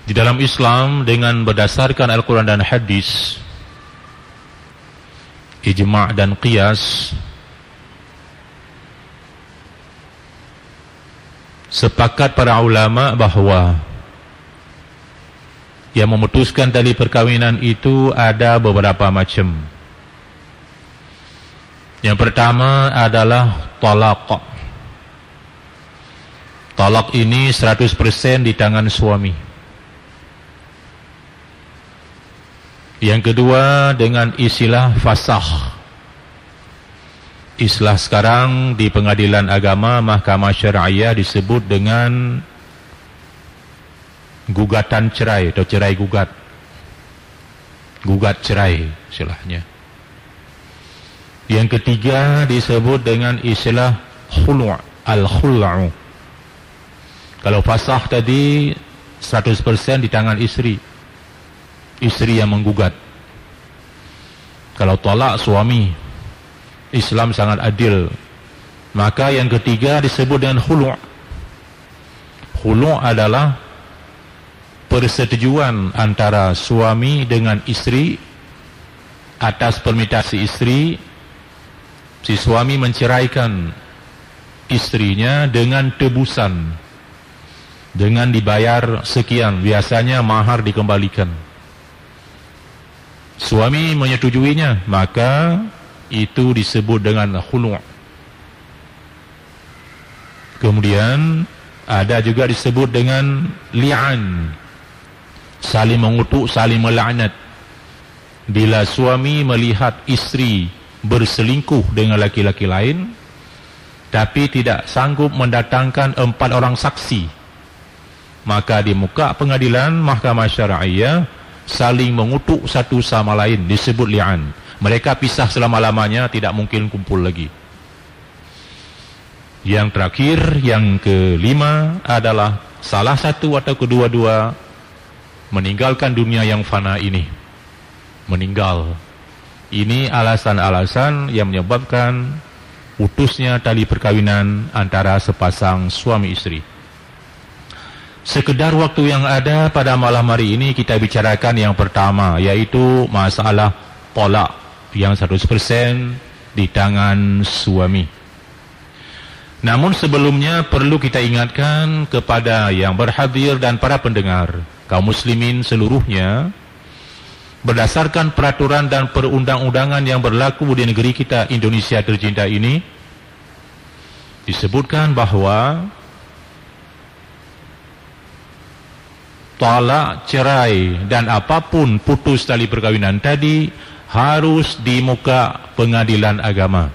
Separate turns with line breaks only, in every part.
Di dalam Islam dengan berdasarkan Al-Quran dan Hadis, ijma' dan qiyas, sepakat para ulama bahwa yang memutuskan tali perkawinan itu ada beberapa macam. Yang pertama adalah talaq. Talaq ini 100% di tangan suami. Yang kedua dengan istilah fasakh. Istilah sekarang di pengadilan agama, mahkamah syariah disebut dengan gugatan cerai atau cerai gugat. Gugat cerai istilahnya. Yang ketiga disebut dengan istilah khulu', al-khul'u. Kalau fasakh tadi 100% di tangan istri. Istri yang menggugat. Kalau talak suami. Islam sangat adil. Maka yang ketiga disebut dengan khulu'. Khulu' adalah persetujuan antara suami dengan istri atas permintaan si istri. Si suami menceraikan istrinya dengan tebusan, dengan dibayar sekian, biasanya mahar dikembalikan. Suami menyetujuinya, maka itu disebut dengan khulu'. Kemudian ada juga disebut dengan li'an, saling mengutuk, saling melaknat. Bila suami melihat istri berselingkuh dengan laki-laki lain, tapi tidak sanggup mendatangkan 4 orang saksi, maka di muka pengadilan mahkamah syariah saling mengutuk satu sama lain, disebut li'an. Mereka pisah selama-lamanya, tidak mungkin kumpul lagi. Yang terakhir, yang kelima adalah salah satu atau kedua-dua meninggalkan dunia yang fana ini. Meninggal. Ini alasan-alasan yang menyebabkan putusnya tali perkawinan antara sepasang suami istri. Sekedar waktu yang ada pada malam hari ini kita bicarakan yang pertama, yaitu masalah talak yang 100% di tangan suami. Namun sebelumnya perlu kita ingatkan kepada yang berhadir dan para pendengar, kaum muslimin seluruhnya, berdasarkan peraturan dan perundang-undangan yang berlaku di negeri kita Indonesia tercinta ini, disebutkan bahwa talak, cerai dan apapun putus tali perkawinan tadi harus di muka pengadilan agama,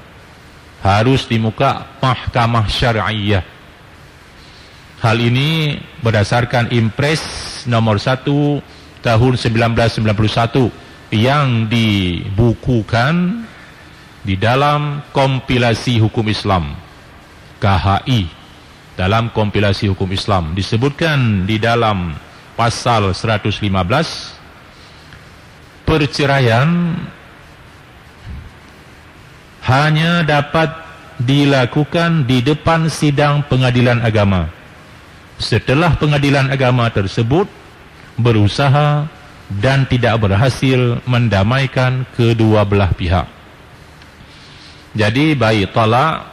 harus di muka mahkamah syariah. Hal ini berdasarkan Impres nomor 1 tahun 1991 yang dibukukan di dalam kompilasi hukum Islam, KHI. Dalam kompilasi hukum Islam disebutkan di dalam pasal 115, perceraian hanya dapat dilakukan di depan sidang pengadilan agama setelah pengadilan agama tersebut berusaha dan tidak berhasil mendamaikan kedua belah pihak. Jadi baik talak,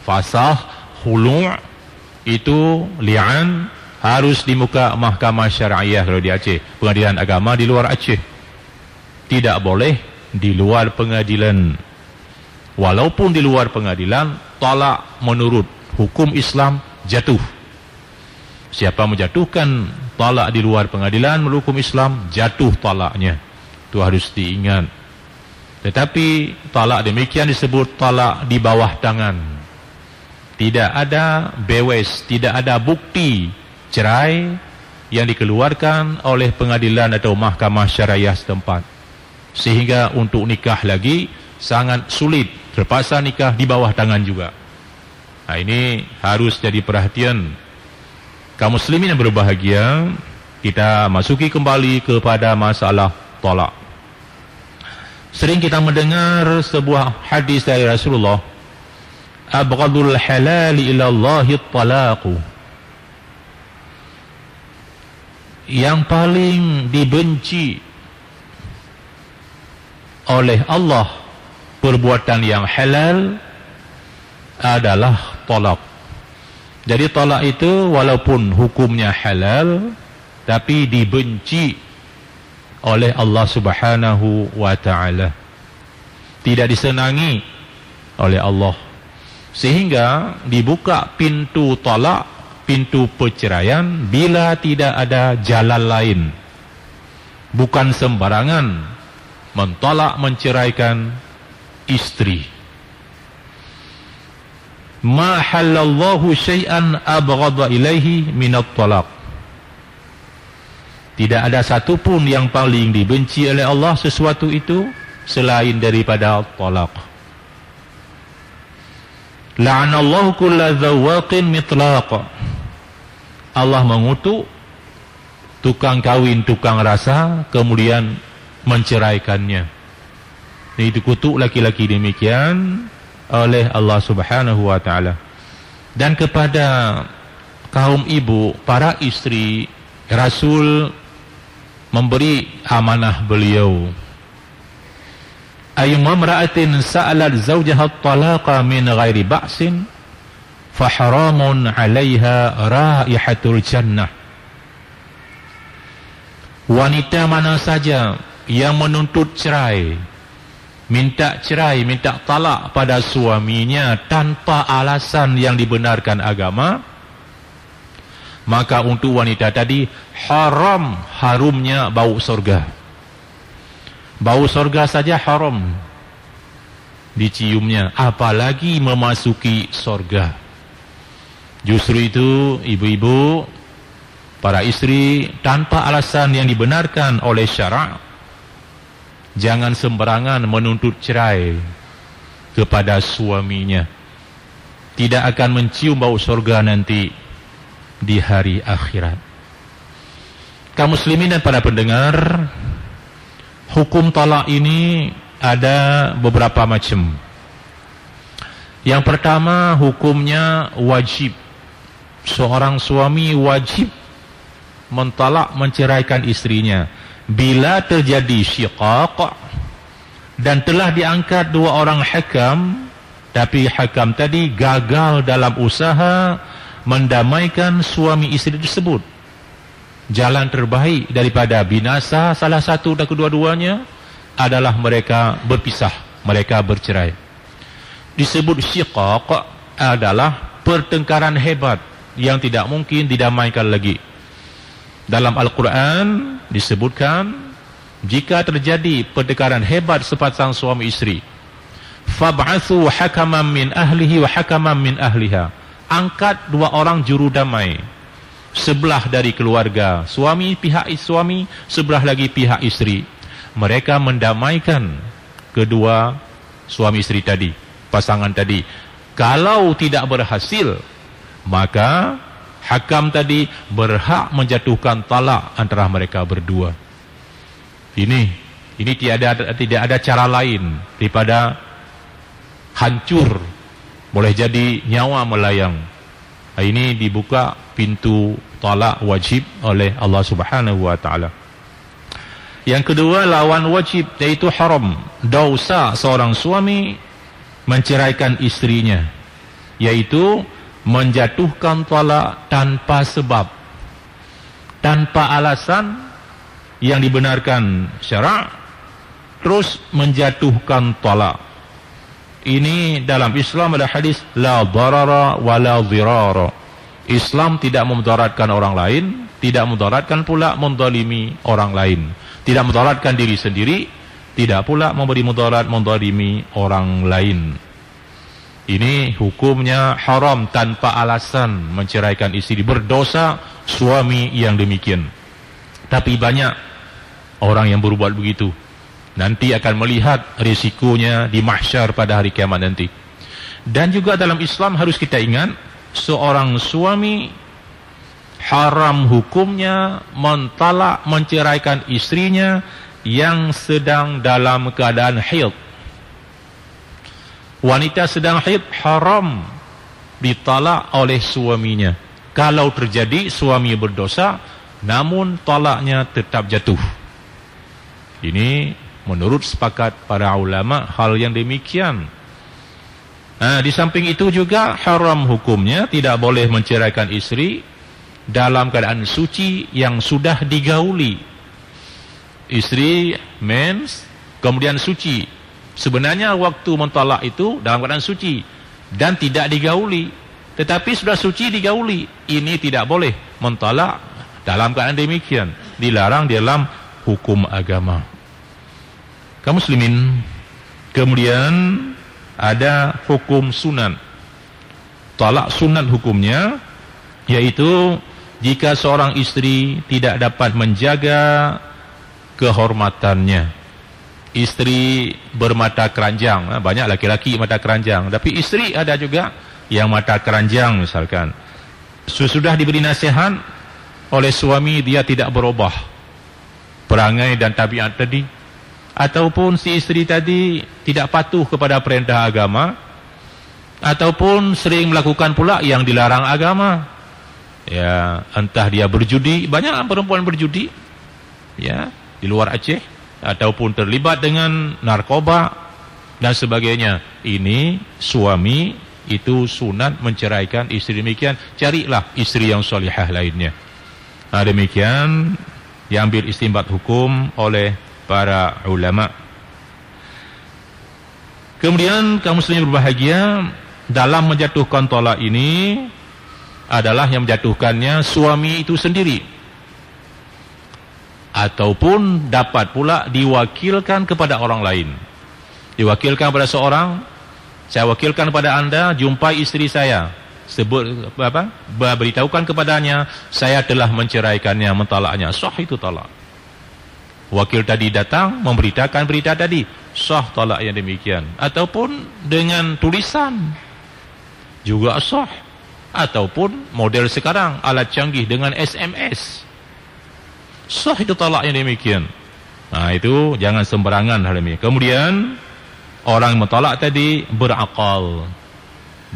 fasakh, khulu' itu li'an harus di muka mahkamah syariah kalau di Aceh. Pengadilan agama di luar Aceh. Tidak boleh di luar pengadilan. Walaupun di luar pengadilan, talak menurut hukum Islam jatuh. Siapa menjatuhkan talak di luar pengadilan menurut hukum Islam, jatuh talaknya. Itu harus diingat. Tetapi talak demikian disebut talak di bawah tangan. Tidak ada bewes, tidak ada bukti cerai yang dikeluarkan oleh pengadilan atau mahkamah syariah setempat. Sehingga untuk nikah lagi sangat sulit, terpaksa nikah di bawah tangan juga. Nah, ini harus jadi perhatian kaum muslimin yang berbahagia. Kita masuki kembali kepada masalah talak. Sering kita mendengar sebuah hadis dari Rasulullah, abghadul halal ila Allahi talaqu. yang paling dibenci oleh Allah, perbuatan yang halal adalah talak. Jadi talak itu walaupun hukumnya halal, tapi dibenci oleh Allah Subhanahu wa ta'ala, tidak disenangi oleh Allah, sehingga dibuka pintu talak, pintu perceraian bila tidak ada jalan lain. Bukan sembarangan mentolak, menceraikan istri. Ma halallahu syai'an abghadha ilaihi minat talaq. Tidak ada satu pun yang paling dibenci oleh Allah sesuatu itu selain daripada talaq. La'anallahu kulla dzawaqin mitlaq. Allah mengutuk tukang kawin, tukang rasa, kemudian menceraikannya. Ini dikutuk laki-laki demikian oleh Allah Subhanahu wa ta'ala. Dan kepada kaum ibu, para istri, Rasul memberi amanah beliau. Ayyuma imra'atin sa'alat zawjaha at-talaqa min ghairi ba'sin fa haramun 'alaiha raihatul jannah. Wanita mana saja yang menuntut cerai, minta talak pada suaminya tanpa alasan yang dibenarkan agama, maka untuk wanita tadi harumnya bau surga. Bau surga saja haram diciumnya, apalagi memasuki surga. Justru itu ibu-ibu, para istri, tanpa alasan yang dibenarkan oleh syarak, jangan sembarangan menuntut cerai kepada suaminya. Tidak akan mencium bau surga nanti di hari akhirat. Kaum muslimin dan para pendengar, hukum talak ini ada beberapa macam. Yang pertama, hukumnya wajib. Seorang suami wajib mentalak, menceraikan istrinya bila terjadi syiqaq dan telah diangkat dua orang hakam, tapi hakam tadi gagal dalam usaha mendamaikan suami istri tersebut. Jalan terbaik daripada binasa salah satu dan kedua-duanya adalah mereka berpisah, mereka bercerai. Disebut syiqaq adalah pertengkaran hebat yang tidak mungkin didamaikan lagi. Dalam Al-Quran disebutkan, jika terjadi pertengkaran hebat sepasang suami istri, fab'athu hakaman min ahlihi wa hakaman min ahliha. Angkat dua orang juru damai, sebelah dari keluarga suami, pihak suami, sebelah lagi pihak istri. Mereka mendamaikan kedua suami istri tadi, pasangan tadi. Kalau tidak berhasil, maka hakam tadi berhak menjatuhkan talak antara mereka berdua. Ini tidak ada cara lain daripada hancur, boleh jadi nyawa melayang. Ini dibuka pintu talak wajib oleh Allah Subhanahu wa ta'ala. Yang kedua, lawan wajib, yaitu haram, dosa seorang suami menceraikan istrinya, yaitu menjatuhkan talak tanpa sebab, tanpa alasan yang dibenarkan syarak, terus menjatuhkan talak. Ini dalam Islam ada hadis la darara wa la dhirara. Islam tidak memudaratkan orang lain, tidak memudaratkan pula menzalimi orang lain, tidak memudaratkan diri sendiri, tidak pula memberi mudarat menzalimi orang lain. Ini hukumnya haram tanpa alasan menceraikan istri, berdosa suami yang demikian. Tapi banyak orang yang berbuat begitu, nanti akan melihat risikonya di mahsyar pada hari kiamat nanti. Dan juga dalam Islam harus kita ingat, seorang suami haram hukumnya mentalak, menceraikan istrinya yang sedang dalam keadaan haid. Wanita sedang haid haram ditalak oleh suaminya. Kalau terjadi suami berdosa, namun talaknya tetap jatuh. Ini menurut sepakat para ulama hal yang demikian. Di samping itu juga haram hukumnya, tidak boleh menceraikan istri dalam keadaan suci yang sudah digauli. Istri mens kemudian suci, sebenarnya waktu mentalak itu dalam keadaan suci dan tidak digauli, tetapi sudah suci digauli. Ini tidak boleh mentalak dalam keadaan demikian, dilarang dalam hukum agama. Kaum muslimin, kemudian ada hukum sunan. Talak sunat hukumnya, yaitu jika seorang istri tidak dapat menjaga kehormatannya. Istri bermata keranjang, banyak laki-laki mata keranjang, tapi istri ada juga yang mata keranjang misalkan. Sesudah diberi nasihat oleh suami, dia tidak berubah perangai dan tabiat tadi, ataupun si istri tadi tidak patuh kepada perintah agama, ataupun sering melakukan pula yang dilarang agama. Ya, entah dia berjudi, banyak perempuan berjudi ya di luar Aceh, ataupun terlibat dengan narkoba dan sebagainya. Ini suami itu sunat menceraikan istri demikian. Carilah istri yang salihah lainnya. Demikian diambil istinbat hukum oleh para ulama. Kemudian kaum muslimin berbahagia, dalam menjatuhkan talak ini adalah yang menjatuhkannya suami itu sendiri, ataupun dapat pula diwakilkan kepada orang lain. Diwakilkan kepada seorang, saya wakilkan kepada anda, jumpai istri saya, beritahukan kepadanya saya telah menceraikannya, mentalaknya, sah itu talak. Wakil tadi datang memberitakan berita tadi, sah talak yang demikian. Ataupun dengan tulisan juga sah, ataupun model sekarang alat canggih dengan SMS, sah itu talak yang demikian. Itu jangan sembarangan hal ini. Kemudian orang mentalak tadi berakal,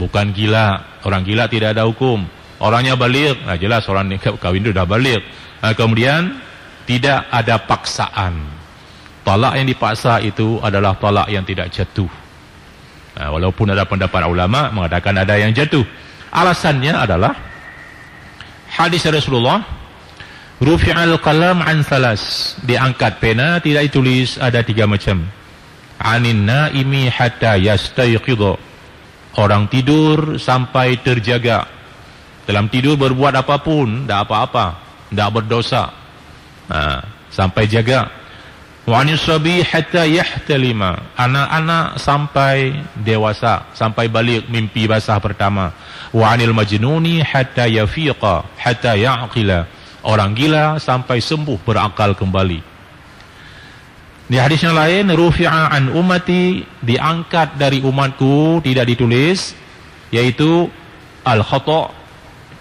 bukan gila. Orang gila tidak ada hukum. Orangnya baligh, jelas orang kawin itu sudah baligh. Kemudian tidak ada paksaan. Talak yang dipaksa itu adalah talak yang tidak jatuh. Walaupun ada pendapat ulama mengatakan ada yang jatuh. Alasannya adalah hadis Rasulullah, rufi'al qalam an salas, diangkat pena tidak ditulis, ada 3 macam. Anin naimi hatta yastayqidha, orang tidur sampai terjaga. Dalam tidur berbuat apapun tidak apa-apa, tidak berdosa, sampai jaga. Wa anis sabi hatta yahtalima, anak-anak sampai dewasa, sampai balik mimpi basah pertama. Wa anil majnuni hatta yafiqa hatta ya'qila, orang gila sampai sembuh berakal kembali. Di hadis yang lain, rufi'a an ummati, diangkat dari umatku, tidak ditulis, yaitu al-khata',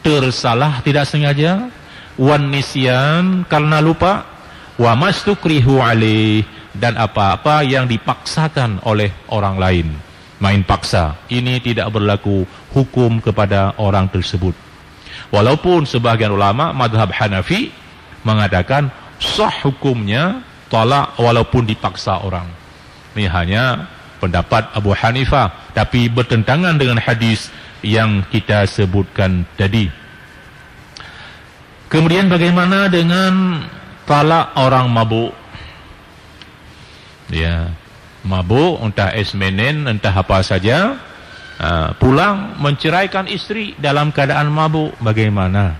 tersalah tidak sengaja, wan nisyan, karena lupa, wa mastukrihu alaih, dan apa-apa yang dipaksakan oleh orang lain, main paksa. Ini tidak berlaku hukum kepada orang tersebut. Walaupun sebagian ulama madhab Hanafi mengatakan sah hukumnya talak walaupun dipaksa orang. Ini hanya pendapat Abu Hanifah, tapi bertentangan dengan hadis yang kita sebutkan tadi. Kemudian bagaimana dengan talak orang mabuk? Ya, mabuk, entah esmenen, entah apa saja, pulang menceraikan istri dalam keadaan mabuk, bagaimana?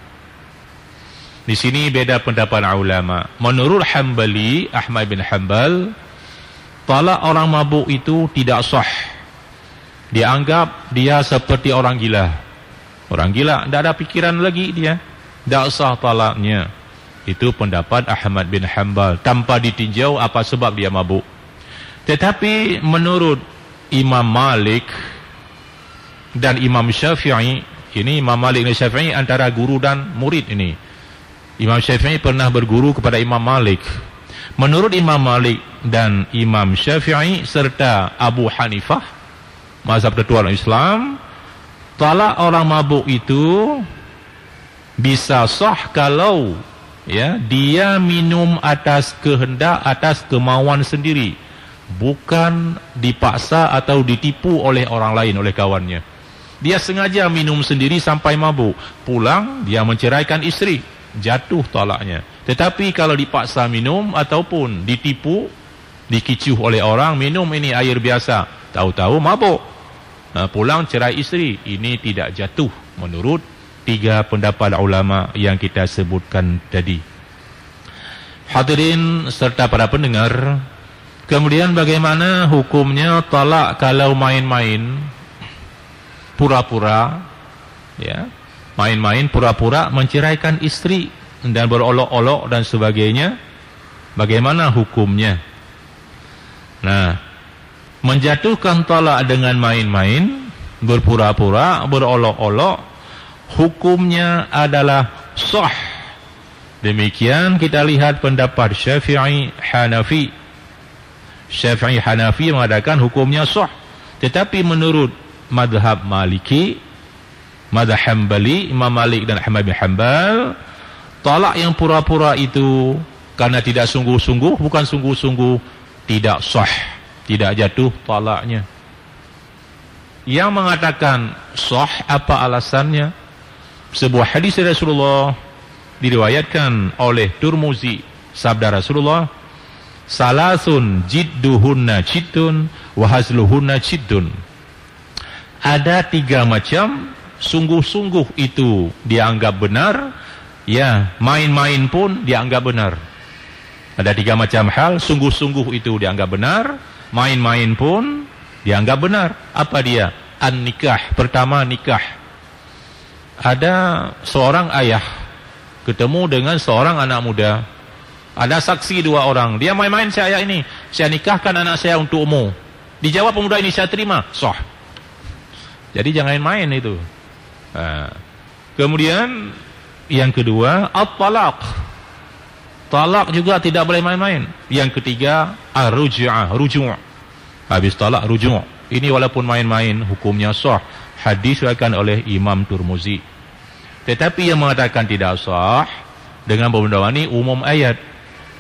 Di sini beda pendapat ulama. Menurut Hambali, Ahmad bin Hanbal, talak orang mabuk itu tidak sah. Dianggap dia seperti orang gila. Orang gila, tidak ada pikiran lagi dia, tidak sah talaknya. Itu pendapat Ahmad bin Hanbal, tanpa ditinjau apa sebab dia mabuk. Tetapi menurut Imam Malik dan Imam Syafi'i, ini Imam Malik dan Syafi'i antara guru dan murid ini. Imam Syafi'i pernah berguru kepada Imam Malik. Menurut Imam Malik dan Imam Syafi'i serta Abu Hanifah, mazhab ketua Islam, talak orang mabuk itu bisa sah kalau Ya, dia minum atas kehendak, atas kemauan sendiri, bukan dipaksa atau ditipu oleh orang lain, oleh kawannya. Dia sengaja minum sendiri sampai mabuk, pulang dia menceraikan isteri, jatuh talaknya. Tetapi kalau dipaksa minum ataupun ditipu, dikicuh oleh orang, minum ini air biasa, tahu-tahu mabuk, pulang cerai isteri, ini tidak jatuh menurut 3 pendapat ulama yang kita sebutkan tadi. Hadirin serta para pendengar, kemudian bagaimana hukumnya talak kalau main-main, pura-pura, ya, main-main pura-pura menceraikan istri dan berolok-olok dan sebagainya, bagaimana hukumnya? Nah, menjatuhkan talak dengan main-main, berpura-pura, berolok-olok, hukumnya adalah sah. Demikian kita lihat pendapat Syafi'i Hanafi. Syafi'i Hanafi mengatakan hukumnya sah. Tetapi menurut madhab Maliki, madhab Hanbali, Imam Malik dan Ahmad bin Hanbal, talak yang pura-pura itu karena tidak sungguh-sungguh, bukan sungguh-sungguh, tidak sah, tidak jatuh talaknya. Yang mengatakan sah, apa alasannya? Sebuah hadis Rasulullah diriwayatkan oleh Tirmizi, sabda Rasulullah, salasun jidduhunna jiddun wa hazluhunna jiddun. Ada 3 macam sungguh-sungguh itu dianggap benar, ya, main-main pun dianggap benar. Ada 3 macam hal, sungguh-sungguh itu dianggap benar, main-main pun dianggap benar. Apa dia? An-nikah. Pertama, nikah. Ada seorang ayah ketemu dengan seorang anak muda, ada saksi 2 orang, dia main-main, saya ini, saya nikahkan anak saya untukmu. Dijawab pemuda ini, saya terima, sah. Jadi jangan main itu. Kemudian yang kedua, at-talaq. Talak juga tidak boleh main-main. Yang ketiga, ar-ruj'ah, ruju'. Habis talak, ruju'. Ini walaupun main-main, hukumnya sah. Hadis diriwayatkan oleh Imam Tirmizi. Tetapi yang mengatakan tidak sah dengan ini umum ayat.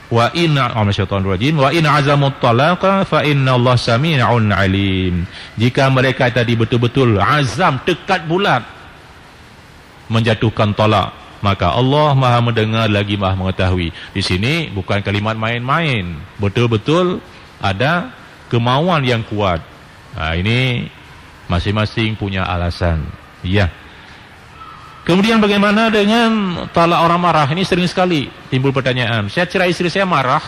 Wa inna azamut talaqa fa inna Allah sami'un alim. Jika mereka tadi betul-betul azam, tekad bulat menjatuhkan talak, maka Allah Maha mendengar lagi Maha mengetahui. Di sini bukan kalimat main-main, betul-betul ada kemauan yang kuat. Ini masing-masing punya alasan. Ya. Kemudian bagaimana dengan talak orang marah? Ini sering sekali timbul pertanyaan. Saya cerai istri saya marah.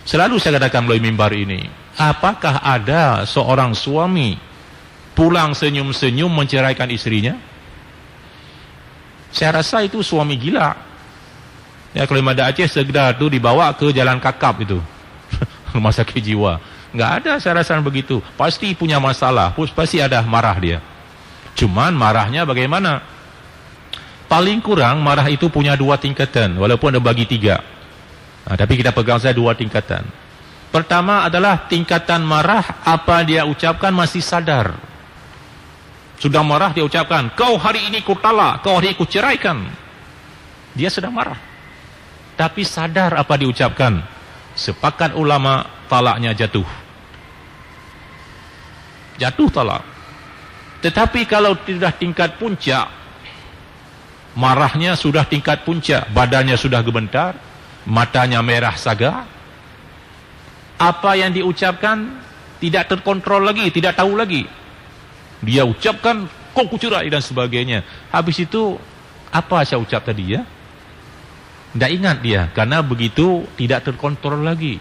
Selalu saya katakan melalui mimbar ini, apakah ada seorang suami pulang senyum-senyum menceraikan istrinya? Saya rasa itu suami gila. Ya, kalau Mada Aceh segera itu dibawa ke Jalan Kakap itu. Rumah sakit jiwa. Nggak ada, saya rasa begitu. Pasti punya masalah, pasti ada marah dia. Cuman marahnya bagaimana? Paling kurang marah itu punya 2 tingkatan, walaupun ada bagi 3. Tapi kita pegang saja 2 tingkatan. Pertama adalah tingkatan marah, apa dia ucapkan masih sadar. Sudah marah dia ucapkan, kau hari ini ku talak, kau hari ini ku ceraikan. Dia sedang marah. Tapi sadar apa diucapkan. Sepakat ulama, talaknya jatuh. Jatuh talak. Tetapi kalau sudah tingkat puncak, marahnya sudah tingkat puncak, badannya sudah gemetar, matanya merah saga, apa yang diucapkan tidak terkontrol lagi, tidak tahu lagi. Dia ucapkan, kau kucerai dan sebagainya. Habis itu, apa saya ucap tadi ya? Tidak ingat dia, karena begitu tidak terkontrol lagi.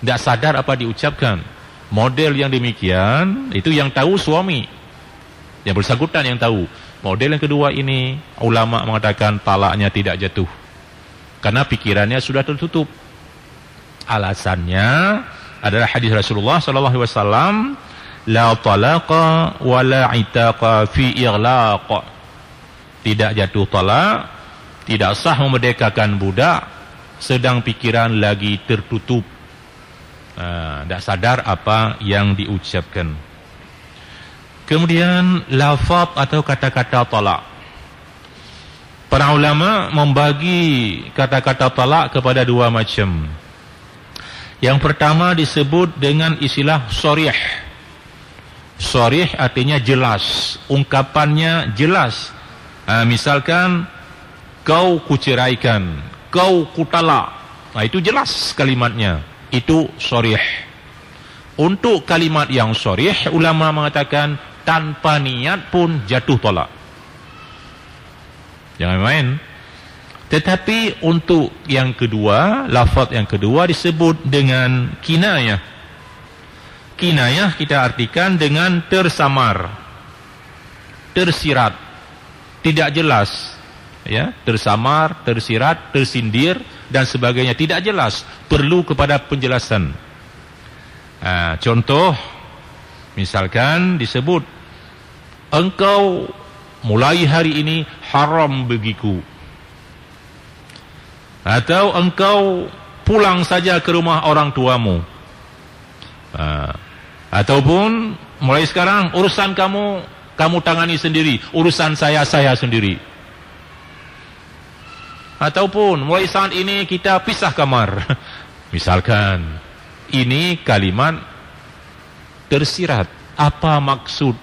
Tidak sadar apa diucapkan. Model yang demikian, itu yang tahu suami. Yang bersangkutan yang tahu. Model yang kedua ini, ulama mengatakan talaknya tidak jatuh. Karena pikirannya sudah tertutup. Alasannya adalah hadis Rasulullah SAW, la talaqa wa la itaqa fi ighlaq. Tidak jatuh talak, tidak sah memerdekakan budak, sedang pikiran lagi tertutup. Tidak sadar apa yang diucapkan. Kemudian lafaz atau kata-kata talak. Para ulama membagi kata-kata talak kepada dua macam. Yang pertama disebut dengan istilah sharih. Sharih artinya jelas, ungkapannya jelas. Misalkan kau kuceraikan, kau kutalak. Itu jelas kalimatnya. Itu sharih. Untuk kalimat yang sharih, ulama mengatakan tanpa niat pun jatuh talak. Jangan main. Tetapi untuk yang kedua, lafaz yang kedua disebut dengan kinayah. Kinayah kita artikan dengan tersamar, tersirat, tidak jelas, ya, tersamar, tersirat, tersindir dan sebagainya, tidak jelas, perlu kepada penjelasan. Contoh, misalkan disebut, engkau mulai hari ini haram bagiku. Atau engkau pulang saja ke rumah orang tuamu. Ataupun mulai sekarang urusan kamu tangani sendiri, urusan saya sendiri. Ataupun mulai saat ini kita pisah kamar. Misalkan, ini kalimat tersirat. Apa maksud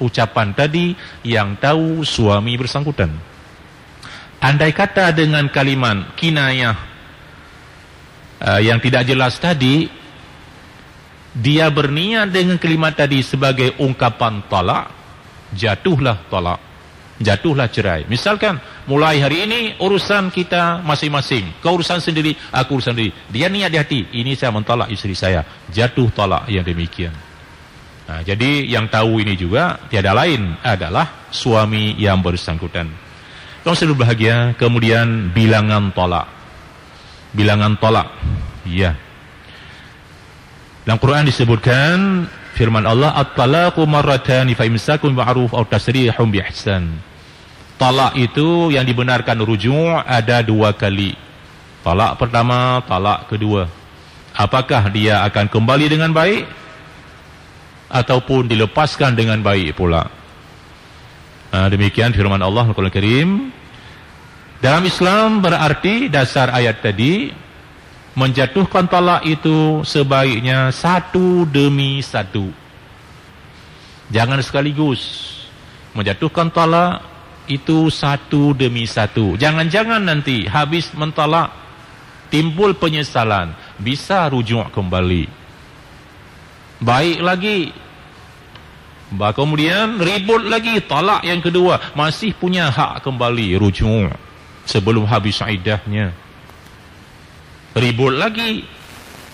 ucapan tadi yang tahu suami bersangkutan? Andai kata dengan kalimat kinayah yang tidak jelas tadi, dia berniat dengan kalimat tadi sebagai ungkapan talak, jatuhlah talak, jatuhlah cerai. Misalkan, mulai hari ini urusan kita masing-masing, kau urusan sendiri, aku urusan sendiri. Dia niat di hati, ini saya mentalak istri saya, jatuh talak yang demikian. Jadi yang tahu ini juga tiada lain adalah suami yang bersangkutan. Kamu selalu bahagia. Kemudian bilangan tolak. Bilangan tolak. Ya. Dalam Quran disebutkan firman Allah, at-talaqu marratani fa imsakun bima'ruf aw tasrihun bi ihsan. Talak itu yang dibenarkan rujuk ada dua kali. Talak pertama, talak kedua. Apakah dia akan kembali dengan baik ataupun dilepaskan dengan baik pula? Demikian firman Allah Al-Quran Karim. Dalam Islam berarti dasar ayat tadi, menjatuhkan talak itu sebaiknya satu demi satu. Jangan sekaligus. Menjatuhkan talak itu satu demi satu. Jangan-jangan nanti habis mentalak timbul penyesalan, bisa rujuk kembali. Baik lagi. Kemudian ribut lagi, talak yang kedua, masih punya hak kembali rujuk sebelum habis iddahnya. Ribut lagi,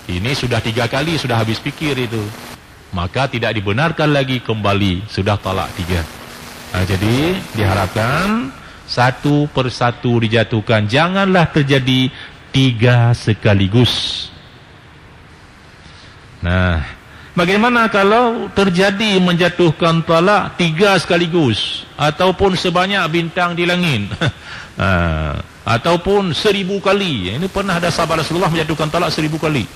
ini sudah 3 kali, sudah habis pikir itu, maka tidak dibenarkan lagi kembali, sudah talak 3. Jadi diharapkan satu persatu dijatuhkan, janganlah terjadi 3 sekaligus. Bagaimana kalau terjadi menjatuhkan talak 3 sekaligus, ataupun sebanyak bintang di langit, ataupun 1000 kali? Ini pernah ada sahabat Rasulullah menjatuhkan talak 1000 kali,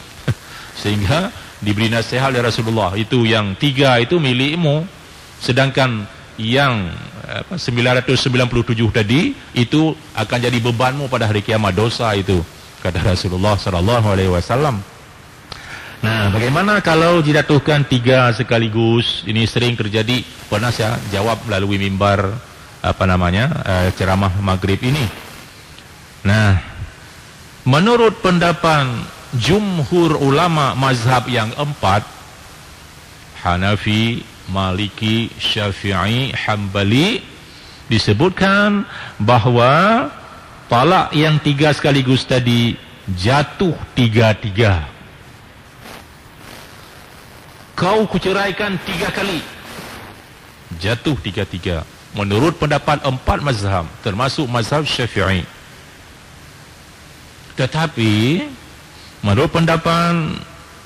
sehingga diberi nasihat oleh Rasulullah, itu yang 3 itu milikmu, sedangkan yang 997 tadi itu akan jadi bebanmu pada hari kiamat, dosa itu, kata Rasulullah SAW. Bagaimana kalau dijatuhkan 3 sekaligus? Ini sering terjadi, pernah saya jawab melalui mimbar ceramah maghrib ini. Menurut pendapat jumhur ulama mazhab yang 4, Hanafi, Maliki, Syafi'i, Hambali, disebutkan bahwa talak yang 3 sekaligus tadi jatuh 3-3. Kau kuceraikan 3 kali, jatuh 3-3. Menurut pendapat 4 mazhab, termasuk mazhab Syafi'i. Tetapi menurut pendapat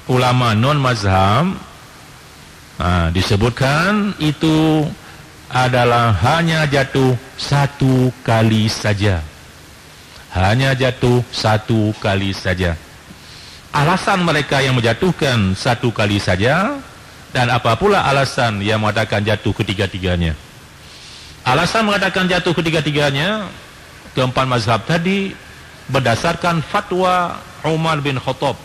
ulama non mazhab, disebutkan itu adalah hanya jatuh 1 kali saja. Hanya jatuh 1 kali saja. Alasan mereka yang menjatuhkan 1 kali saja, dan apa pula alasan yang mengatakan jatuh ketiga-tiganya? Alasan mengatakan jatuh ketiga-tiganya, keempat mazhab tadi berdasarkan fatwa Umar bin Khattab.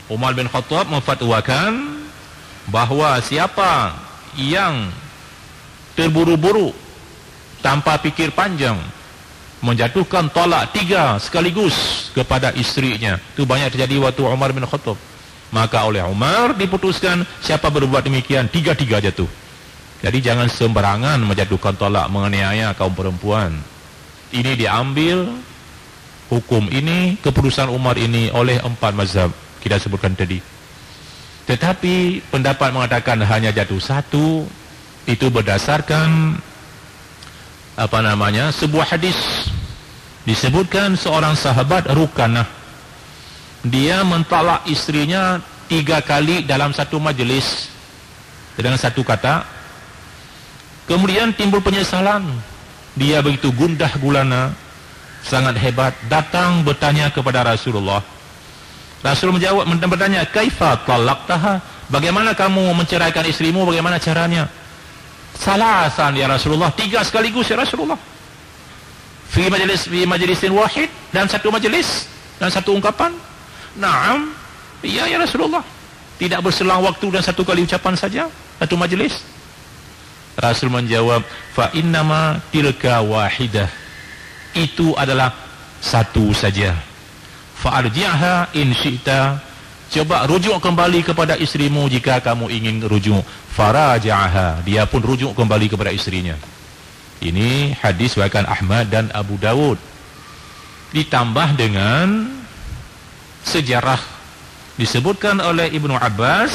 Umar bin Khattab memfatwakan bahawa siapa yang terburu-buru tanpa fikir panjang menjatuhkan talak 3 sekaligus kepada isterinya, itu banyak terjadi waktu Umar bin Khattab, maka oleh Umar diputuskan siapa berbuat demikian 3 jatuh. Jadi jangan sembarangan menjatuhkan talak, menganiaya kaum perempuan. Ini diambil hukum ini, keputusan Umar ini oleh 4 mazhab kita sebutkan tadi. Tetapi pendapat mengatakan hanya jatuh 1 itu berdasarkan sebuah hadis. Disebutkan seorang sahabat Rukanah, dia mentalak istrinya 3 kali dalam satu majlis dengan satu kata. Kemudian timbul penyesalan, dia begitu gundah gulana, sangat hebat, datang bertanya kepada Rasulullah. Rasul menjawab, bertanya, kaifa talaqtaha, bagaimana kamu menceraikan istrimu, bagaimana caranya? Salasan ya Rasulullah, 3 sekaligus ya Rasulullah. Fi majlisin wahid, dan satu majlis, dan satu ungkapan. Naam, iya ya Rasulullah. Tidak berselang waktu dan satu kali ucapan saja, satu majlis. Rasul menjawab, fa innama tilka wahidah, itu adalah satu saja. Fa arji'ha in syi'ta, coba rujuk kembali kepada istrimu jika kamu ingin rujuk. Faraja'ha, dia pun rujuk kembali kepada istrinya. Ini hadis riwayat Ahmad dan Abu Dawud. Ditambah dengan sejarah disebutkan oleh Ibnu Abbas,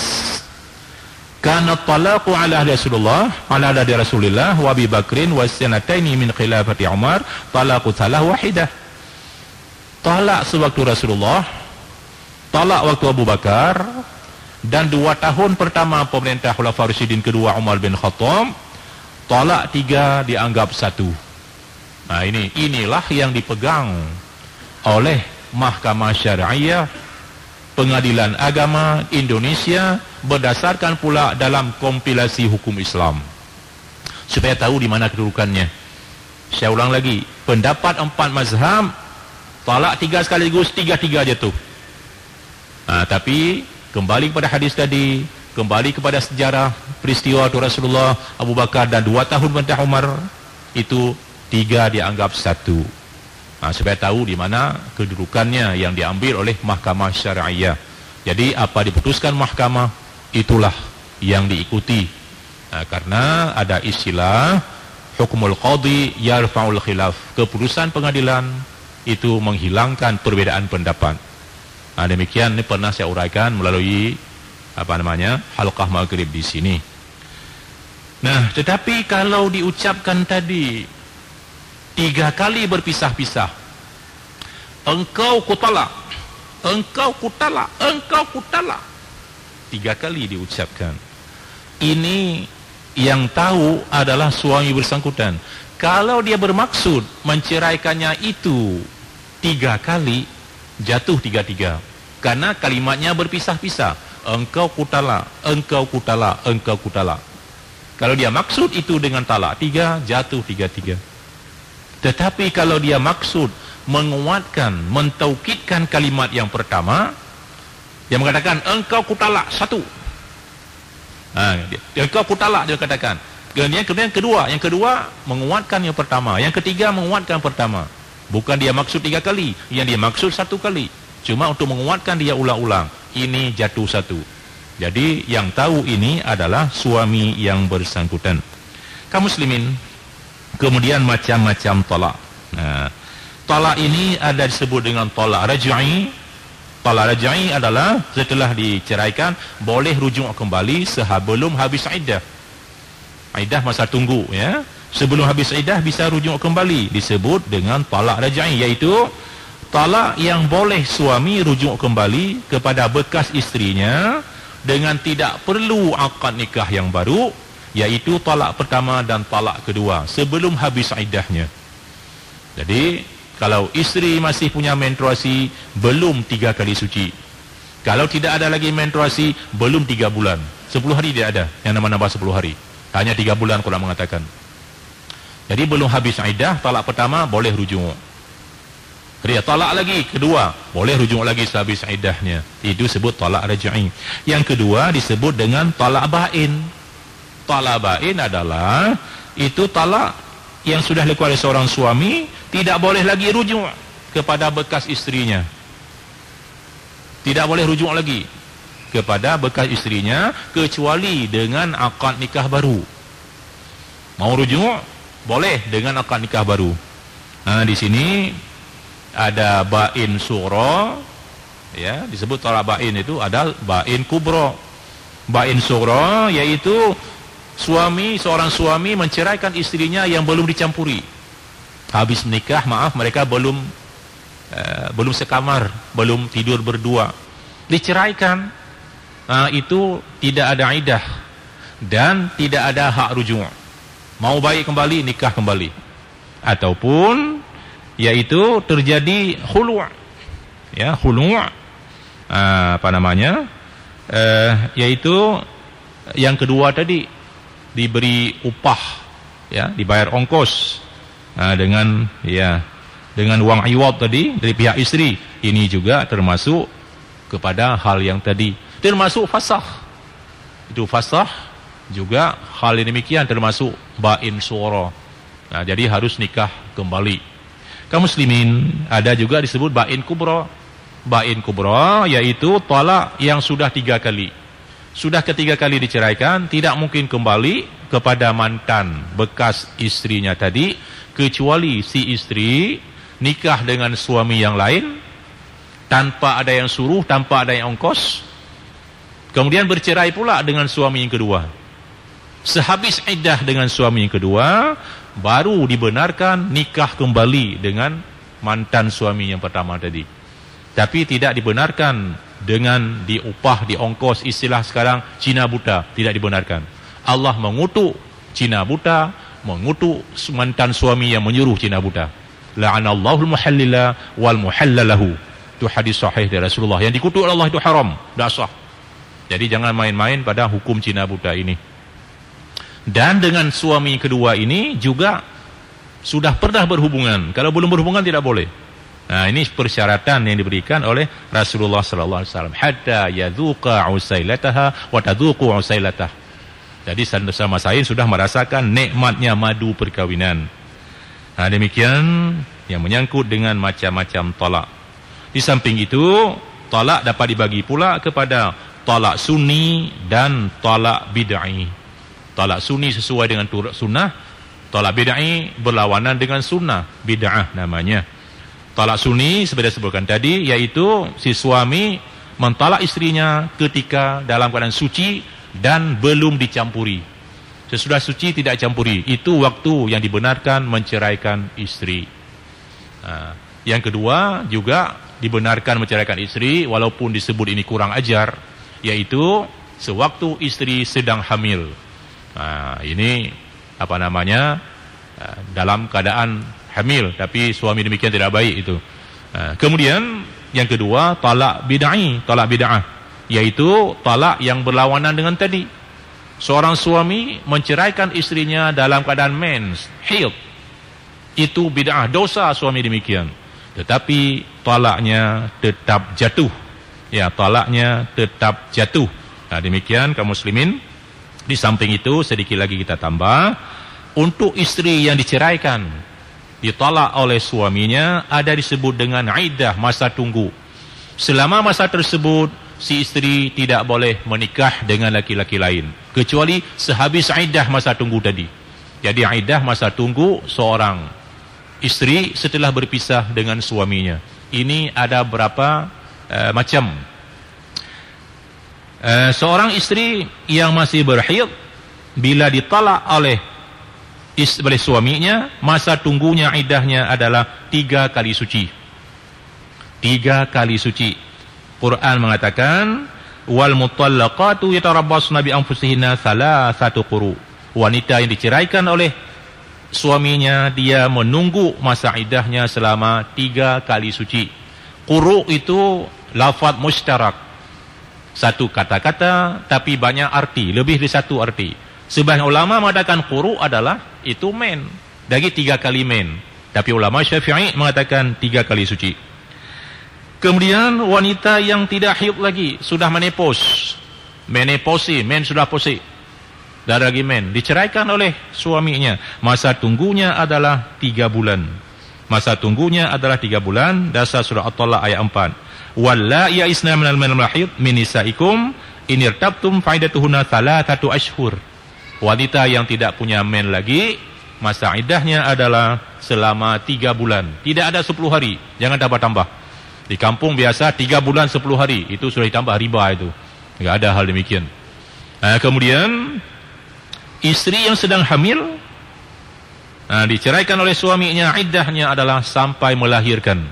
kana talaqu ala Rasulullah, ala Rasulillah wa Abi Bakrin wa sanataini min khilafati Umar, talaqu salah wahidah. Talak sewaktu Rasulullah, talak waktu Abu Bakar, dan 2 tahun pertama pemerintah Khulafaur Rasyidin kedua Umar bin Khattab, talak 3 dianggap 1. Nah inilah yang dipegang oleh Mahkamah Syariah Pengadilan Agama Indonesia, berdasarkan pula dalam kompilasi hukum Islam. Supaya tahu di mana kedudukannya. Saya ulang lagi, pendapat 4 mazhab, talak 3 sekaligus, 3 jatuh. Tapi kembali kepada hadis tadi, kembali kepada sejarah peristiwa Rasulullah, Abu Bakar, dan 2 tahun pemerintah Umar, itu 3 dianggap 1. Supaya tahu di mana kedudukannya yang diambil oleh Mahkamah Syariah. Jadi apa diputuskan mahkamah, itulah yang diikuti. Karena ada istilah hukmul qadhi yarfa'ul khilaf, keputusan pengadilan itu menghilangkan perbedaan pendapat. Demikian ini pernah saya uraikan melalui halqah maghrib di sini. Nah, tetapi kalau diucapkan tadi 3 kali berpisah-pisah, engkau kutalak, engkau kutalak, engkau kutalak, 3 kali diucapkan. Ini yang tahu adalah suami bersangkutan. Kalau dia bermaksud menceraikannya itu 3 kali, jatuh 3. Karena kalimatnya berpisah-pisah. Engkau kutalak, engkau kutalak, engkau kutalak. Kalau dia maksud itu dengan talak 3, jatuh 3. Tetapi kalau dia maksud menguatkan, mentaukidkan kalimat yang pertama, dia mengatakan engkau kutalak 1. Engkau kutalak, dia katakan. Kemudian yang kedua menguatkan yang pertama, yang ketiga menguatkan pertama. Bukan dia maksud 3 kali, yang dia maksud 1 kali. Cuma untuk menguatkan dia ulang-ulang. Ini jatuh 1. Jadi yang tahu ini adalah suami yang bersangkutan. Kaum muslimin, kemudian macam-macam talak. Talak ini ada disebut dengan talak raj'i. Talak raj'i adalah setelah diceraikan boleh rujuk kembali sebelum habis iddah. Iddah masa tunggu, ya. Sebelum habis iddah bisa rujuk kembali, disebut dengan talak raj'i, iaitu talak yang boleh suami rujuk kembali kepada bekas istrinya dengan tidak perlu akad nikah yang baru, yaitu talak pertama dan talak kedua sebelum habis iddahnya. Jadi kalau isteri masih punya menstruasi, belum 3 kali suci. Kalau tidak ada lagi menstruasi, belum 3 bulan. 10 hari tidak ada yang nambah-nambah 10 hari, hanya 3 bulan Quran mengatakan. Jadi belum habis iddah, talak pertama boleh rujuk. Dia talak lagi, kedua boleh rujuk lagi sehabis iddahnya. Itu sebut talak raj'i. Yang kedua disebut dengan talak bain. Talak bain adalah itu talak yang sudah dilakukan oleh seorang suami, tidak boleh lagi rujuk kepada bekas istrinya. Tidak boleh rujuk lagi kepada bekas istrinya kecuali dengan akad nikah baru. Mau rujuk boleh dengan akad nikah baru. Nah, di sini ada bain sughra, ya, disebut talak bain itu ada bain kubra. Bain sughra yaitu seorang suami menceraikan istrinya yang belum dicampuri. Habis menikah, maaf, mereka belum sekamar, belum tidur berdua, diceraikan. Itu tidak ada iddah dan tidak ada hak rujuk. Mau baik kembali, nikah kembali. Ataupun yaitu terjadi khulu', ya, khulu', yaitu yang kedua tadi, diberi upah, ya, dibayar ongkos dengan uang iwad tadi dari pihak istri. Ini juga termasuk kepada hal yang tadi, termasuk fasakh. Itu fasakh juga hal yang demikian, termasuk bain sughra. Nah, jadi harus nikah kembali. Kaum muslimin, ada juga disebut bain kubra. Bain kubra yaitu talak yang sudah 3 kali. Sudah ketiga kali diceraikan, tidak mungkin kembali kepada mantan bekas istrinya tadi, kecuali si istri nikah dengan suami yang lain tanpa ada yang suruh, tanpa ada yang ongkos, kemudian bercerai pula dengan suami yang kedua. Sehabis iddah dengan suami yang kedua, baru dibenarkan nikah kembali dengan mantan suami yang pertama tadi. Tapi tidak dibenarkan dengan diupah, diongkos, istilah sekarang Cina buta, tidak dibenarkan. Allah mengutuk Cina buta, mengutuk mantan suami yang menyuruh Cina buta. La'anallahu al-muhallila wal muhallalahu. Itu hadis sahih dari Rasulullah. Yang dikutuk Allah itu haram, tidak sah. Jadi jangan main-main pada hukum Cina buta ini. Dan dengan suami kedua ini juga sudah pernah berhubungan. Kalau belum berhubungan tidak boleh. Nah, ini persyaratan yang diberikan oleh Rasulullah sallallahu alaihi wasallam. Hatta yadzuqa usailataha wa tadzuqu usailatah. Jadi sama saya sudah merasakan nikmatnya madu perkawinan. Nah, demikian yang menyangkut dengan macam-macam talak. Di samping itu, talak dapat dibagi pula kepada talak sunni dan talak bid'ah. Talak sunni sesuai dengan sunnah, talak bid'ah berlawanan dengan sunnah, bid'ah namanya. Talak sunni seperti disebutkan tadi, yaitu si suami mentalak istrinya ketika dalam keadaan suci dan belum dicampuri. Sesudah suci tidak campuri, itu waktu yang dibenarkan menceraikan istri. Yang kedua juga dibenarkan menceraikan istri walaupun disebut ini kurang ajar, yaitu sewaktu istri sedang hamil. Ini dalam keadaan hamil, tapi suami demikian tidak baik itu. Kemudian yang kedua talak bid'ah, yaitu talak yang berlawanan dengan tadi. Seorang suami menceraikan istrinya dalam keadaan mens, haid. Itu bid'ah, dosa suami demikian. Tetapi talaknya tetap jatuh. Ya, talaknya tetap jatuh. Nah, demikian kaum muslimin. Di samping itu sedikit lagi kita tambah, untuk istri yang diceraikan, ditalak oleh suaminya, ada disebut dengan iddah, masa tunggu. Selama masa tersebut, si istri tidak boleh menikah dengan laki-laki lain, kecuali sehabis iddah masa tunggu tadi. Jadi iddah masa tunggu seorang istri setelah berpisah dengan suaminya. Ini ada berapa macam. Seorang istri yang masih berhaid, bila ditalak oleh suaminya, masa tunggunya iddahnya adalah 3 kali suci. 3 kali suci. Quran mengatakan, wal mutallaqatu yatarabbasna bi anfusihinna 3 quru. Wanita yang diceraikan oleh suaminya, dia menunggu masa iddahnya selama 3 kali suci. Quru itu lafaz mustarak, satu kata-kata tapi banyak arti, lebih dari satu arti. Sebagian ulama mengatakan quru adalah itu men, Dari 3 kali men. Tapi ulama Syafi'i mengatakan 3 kali suci. Kemudian wanita yang tidak haid lagi, sudah menopause. Menopause, men sudah pose. Darah lagi men, diceraikan oleh suaminya. Masa tunggunya adalah 3 bulan. Masa tunggunya adalah 3 bulan. Dasar surah At-Talaq ayat 4. Wallahi ya'isna minal mahid min nisaikum in irtabtum faidatuhunna 3 ashhur. Wanita yang tidak punya men lagi, masa iddahnya adalah selama 3 bulan. Tidak ada 10 hari. Jangan tambah-tambah. Di kampung biasa 3 bulan 10 hari. Itu sudah ditambah riba itu. Tidak ada hal demikian. Kemudian istri yang sedang hamil, diceraikan oleh suaminya, iddahnya adalah sampai melahirkan.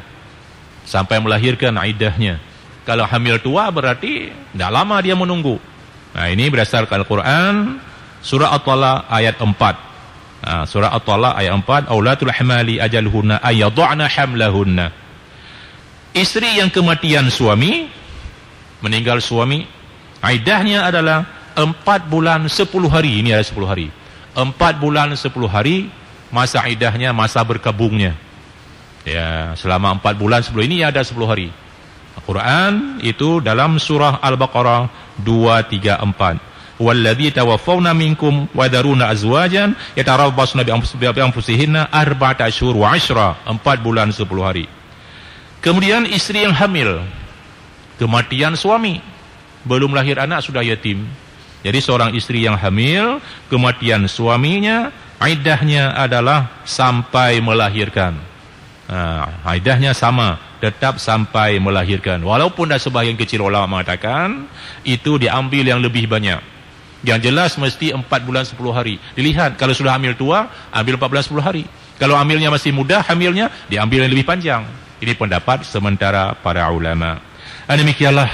Sampai melahirkan iddahnya. Kalau hamil tua berarti tidak lama dia menunggu. Ini berdasarkan Al-Quran, surah At-Talaq ayat 4. Surah At-Talaq ayat 4, aulatul hamali ajaluhunna ayyadha'na hamlahunna. Istri yang kematian suami, meninggal suami, iddahnya adalah 4 bulan 10 hari. Ini ada 10 hari. 4 bulan 10 hari masa iddahnya, masa berkabungnya. Ya, selama 4 bulan 10 ini ada 10 hari. Al-Quran itu dalam surah Al-Baqarah 234. Walladzi tawaffawna minkum wa daruna azwajan yatarabbasna bi anfusihinna 4 ashhur wa 'ashra, 4 bulan 10 hari. Kemudian istri yang hamil, kematian suami, belum lahir anak sudah yatim. Jadi seorang istri yang hamil, kematian suaminya, iddahnya adalah sampai melahirkan. Iddahnya sama, tetap sampai melahirkan. Walaupun dah sebahagian kecil ulama mengatakan itu diambil yang lebih banyak. Yang jelas mesti 4 bulan 10 hari. Dilihat, kalau sudah hamil tua, ambil 4 bulan 10 hari. Kalau hamilnya masih muda, hamilnya diambil yang lebih panjang. Ini pendapat sementara para ulama. Demikianlah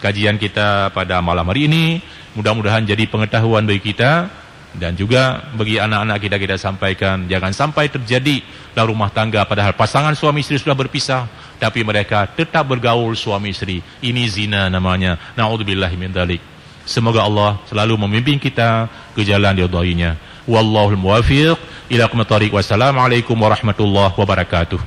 kajian kita pada malam hari ini. Mudah-mudahan jadi pengetahuan bagi kita. Dan juga bagi anak-anak kita sampaikan, jangan sampai terjadi dalam rumah tangga padahal pasangan suami istri sudah berpisah, tapi mereka tetap bergaul suami istri. Ini zina namanya. Na'udzubillahi min dzalik. Semoga Allah selalu membimbing kita ke jalan diridhoinya. Wallahul muwaffiq ila aqwamit thoriq. Wassalamualaikum warahmatullahi wabarakatuh.